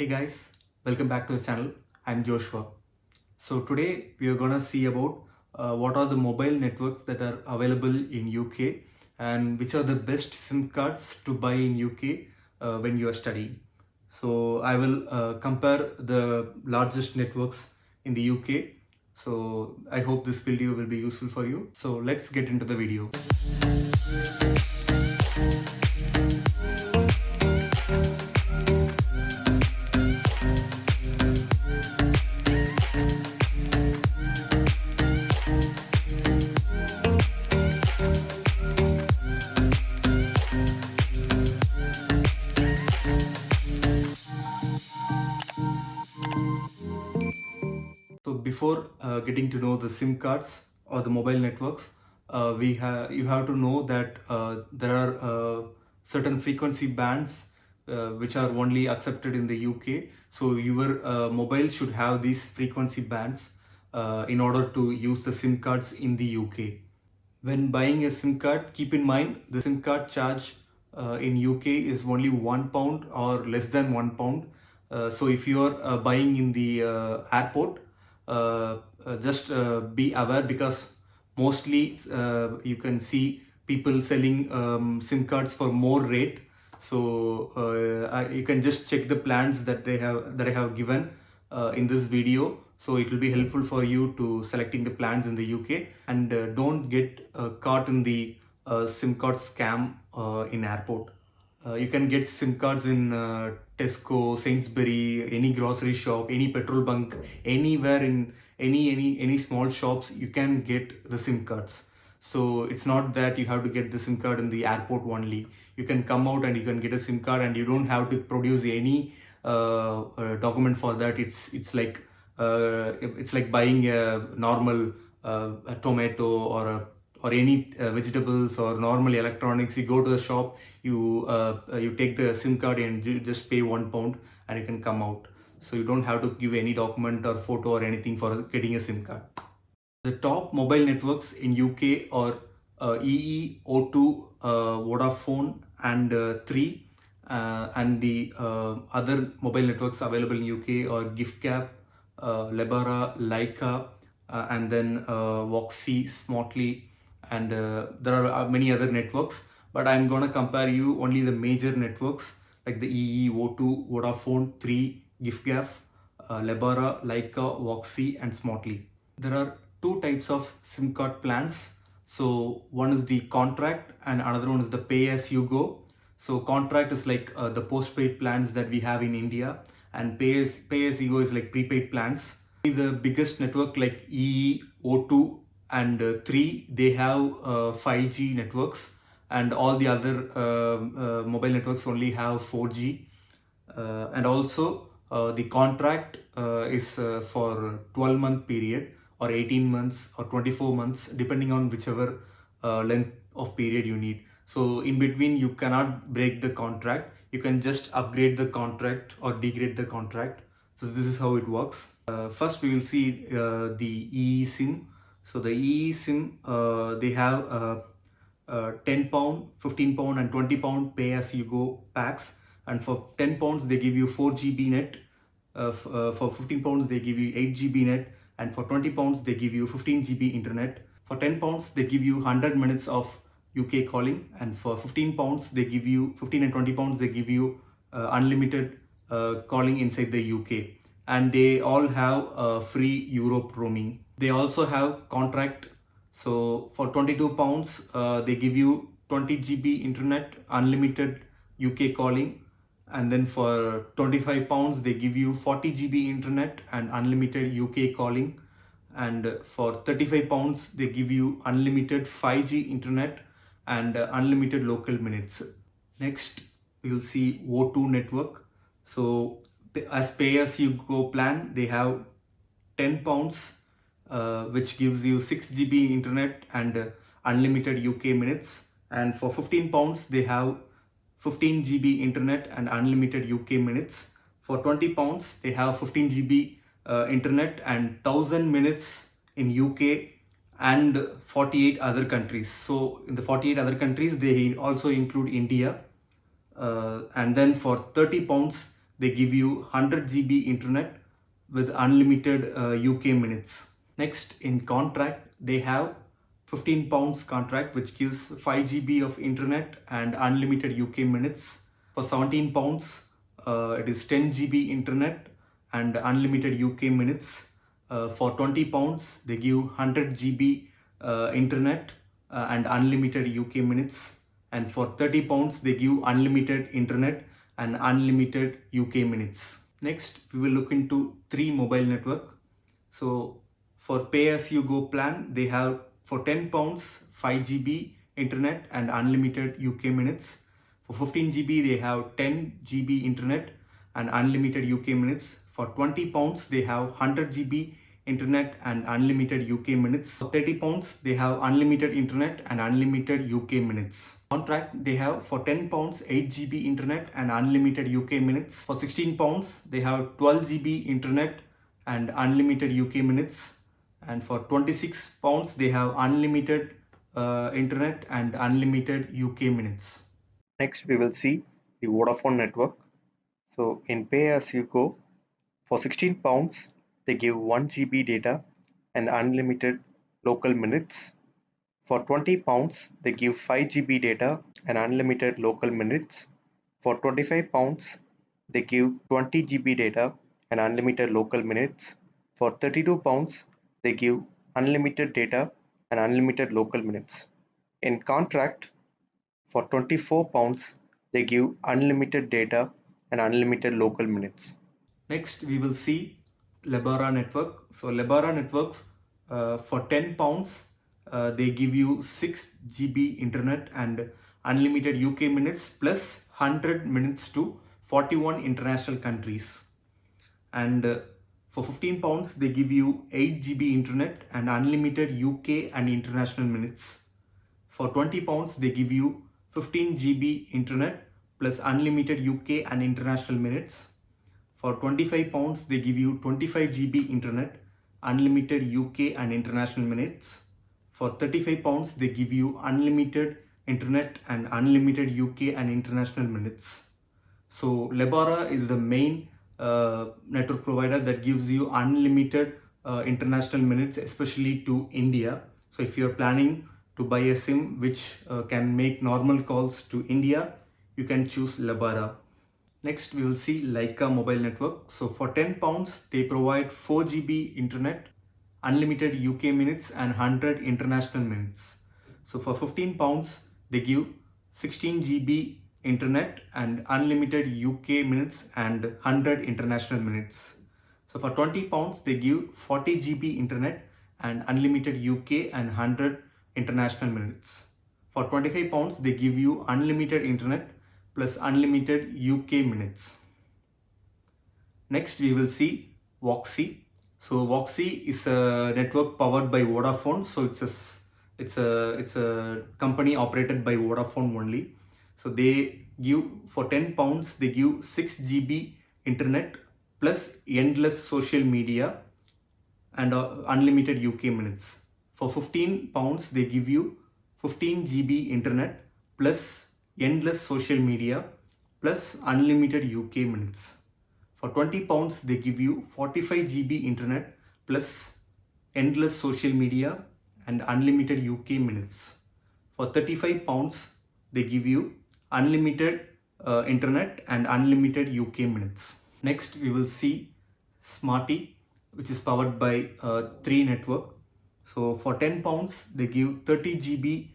Hey guys, welcome back to the channel. I'm Joshua. So today we are gonna see about what are the mobile networks that are available in UK and which are the best SIM cards to buy in UK when you are studying. So I will compare the largest networks in the UK. So I hope this video will be useful for you. So let's get into the video. So before getting to know the SIM cards or the mobile networks, you have to know that there are certain frequency bands which are only accepted in the UK. So your mobile should have these frequency bands in order to use the SIM cards in the UK. When buying a SIM card, keep in mind the SIM card charge in UK is only £1 or less than £1. So if you are buying in the airport, just be aware because mostly you can see people selling SIM cards for more rate. So you can just check the plans that I have given in this video. So it will be helpful for you to selecting the plans in the UK and don't get caught in the SIM card scam in airport. You can get SIM cards in Tesco, Sainsbury, any grocery shop, any petrol bunk, anywhere in any small shops you can get the SIM cards. So it's not that you have to get the SIM card in the airport only. You can come out and you can get a SIM card and you don't have to produce any document for that. It's like buying a normal a tomato or any vegetables or normal electronics. You go to the shop, you take the SIM card and you just pay £1 and you can come out. So you don't have to give any document or photo or anything for getting a SIM card. The top mobile networks in UK are EE, O2, Vodafone and 3. And the other mobile networks available in UK are Giffgaff, Lebara, Lyca, and then Voxi, Smarty, and there are many other networks. But I'm gonna compare you only the major networks like the EE, O2, Vodafone, 3, Giffgaff, Lebara, Lyca, Voxi, and Smarty. There are two types of SIM card plans. So one is the contract and another one is the pay as you go. So contract is like the postpaid plans that we have in India, and pay as you go is like prepaid plans. The biggest network like EE, O2 and 3, they have 5G networks, and all the other mobile networks only have 4G. And also the contract is for 12-month period or 18 months or 24 months depending on whichever length of period you need. So in between you cannot break the contract. You can just upgrade the contract or degrade the contract. So this is how it works. First we will see the EE SIM. So the EE SIM, they have £10, £15 and £20 pay as you go packs. And for £10 they give you 4GB net. For £15 they give you 8GB net. And for £20 they give you 15GB internet. For £10 they give you 100 minutes of UK calling, and for £15 they give you £15 and £20 they give you unlimited calling inside the UK, and they all have free Europe roaming. They also have contract. So for £22 they give you 20GB internet, unlimited UK calling, and then for £25 they give you 40GB internet and unlimited UK calling, and for £35 they give you unlimited 5G internet and unlimited local minutes. Next we will see O2 network. So as pay as you go plan, they have £10 which gives you 6GB internet and unlimited UK minutes, and for £15 they have 15GB internet and unlimited UK minutes. For £20 they have 15GB internet and 1000 minutes in UK and 48 other countries. So in the 48 other countries they also include India. And then for £30 they give you 100 GB internet with unlimited UK minutes. Next, in contract, they have £15 contract which gives 5 GB of internet and unlimited UK minutes. For £17, it is 10 GB internet and unlimited UK minutes. For £20, they give 100 GB internet and unlimited UK minutes. And for £30, they give unlimited internet and unlimited UK minutes. Next, we will look into 3 mobile network. So for pay as you go plan, they have for £10 5 GB internet and unlimited UK minutes. For 15 GB, they have 10 GB internet and unlimited UK minutes. For £20, they have 100 GB internet and unlimited UK minutes. For £30, they have unlimited internet and unlimited UK minutes. Contract, they have for £10 8 GB internet and unlimited UK minutes. For £16, they have 12 GB internet and unlimited UK minutes. And for £26, they have unlimited internet and unlimited UK minutes. Next, we will see the Vodafone network. So in pay as you go, for £16, they give 1 GB data and unlimited local minutes. For £20, they give 5 GB data and unlimited local minutes. For £25, they give 20 GB data and unlimited local minutes. For £32, they give unlimited data and unlimited local minutes. In contract, for £24, they give unlimited data and unlimited local minutes. Next, we will see Lebara network. So Lebara networks, for £10, they give you 6 GB internet and unlimited UK minutes plus 100 minutes to 41 international countries. And for £15, they give you 8 GB internet and unlimited UK and international minutes. For £20, they give you 15 GB internet plus unlimited UK and international minutes. For £25, they give you 25 GB internet, unlimited UK and international minutes. For £35, they give you unlimited internet and unlimited UK and international minutes. So Lebara is the main network provider that gives you unlimited international minutes, especially to India. So if you're planning to buy a SIM which can make normal calls to India, you can choose Lebara. Next, we will see Lyca mobile network. So for £10, they provide 4 GB internet, unlimited UK minutes and 100 international minutes. So for £15, they give 16 GB internet and unlimited UK minutes and 100 international minutes. So for £20, they give 40 GB internet and unlimited UK and 100 international minutes. For £25, they give you unlimited internet plus unlimited UK minutes. Next, we will see Voxi. So Voxi is a network powered by Vodafone. So it's a company operated by Vodafone only. So they give for £10, they give 6 GB internet plus endless social media and unlimited UK minutes. For £15, they give you 15 GB internet plus endless social media plus unlimited UK minutes. For £20, they give you 45 GB internet plus endless social media and unlimited UK minutes. For £35, they give you unlimited internet and unlimited UK minutes. Next, we will see Smarty, which is powered by 3 network. So for £10, they give 30 GB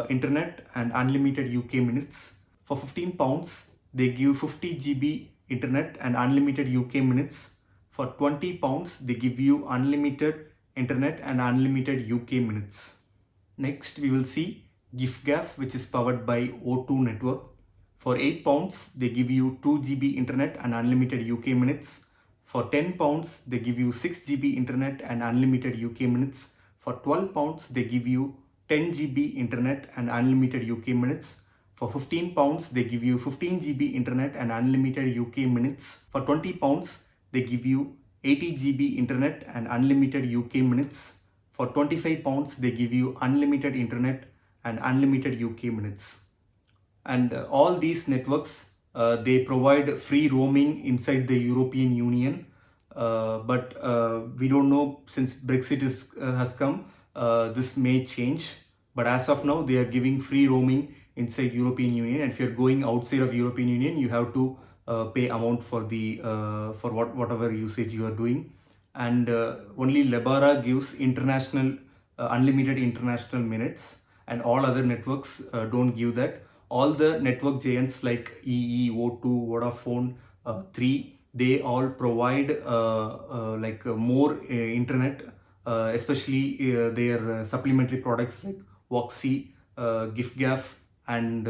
internet and unlimited UK minutes. For £15, they give 50 GB internet and unlimited UK minutes. For £20, they give you unlimited internet and unlimited UK minutes. Next, we will see Giffgaff, which is powered by O2 network. For £8, they give you 2 GB internet and unlimited UK minutes. For £10, they give you 6 GB internet and unlimited UK minutes. For £12, they give you 10 GB internet and unlimited UK minutes. For £15, they give you 15 GB internet and unlimited UK minutes. For £20, they give you 80 GB internet and unlimited UK minutes. For £25, they give you unlimited internet and unlimited UK minutes. And all these networks They provide free roaming inside the European Union, but we don't know, since Brexit has come, this may change. But as of now, they are giving free roaming inside European Union, and if you're going outside of European Union, you have to pay amount for the for whatever usage you are doing. And only Lebara gives international unlimited international minutes, and all other networks don't give that. All the network giants like EE, O2, Vodafone, 3, they all provide more internet, especially their supplementary products like Voxi, Giffgaff, and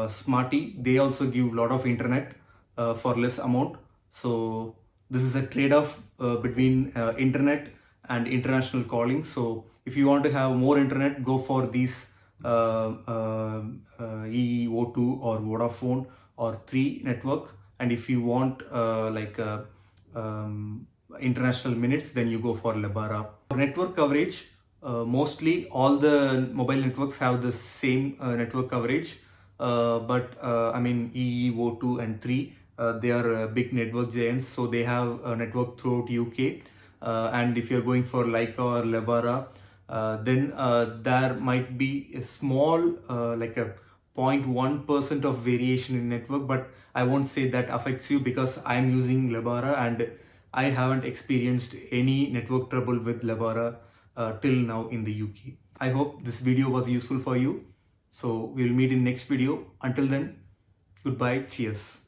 Smarty. They also give a lot of internet for less amount. So this is a trade-off between internet and international calling. So if you want to have more internet, go for these EE, O2 or Vodafone or 3 network. And if you want international minutes, then you go for Lebara. For network coverage, mostly all the mobile networks have the same network coverage, but I mean EE, O2 and 3, they are big network giants, so they have a network throughout UK. And if you're going for Lyca or Lebara, then there might be a small like a 0.1% of variation in network, but I won't say that affects you because I'm using Lebara and I haven't experienced any network trouble with Lebara till now in the UK. I hope this video was useful for you. So we'll meet in next video. Until then, goodbye, cheers.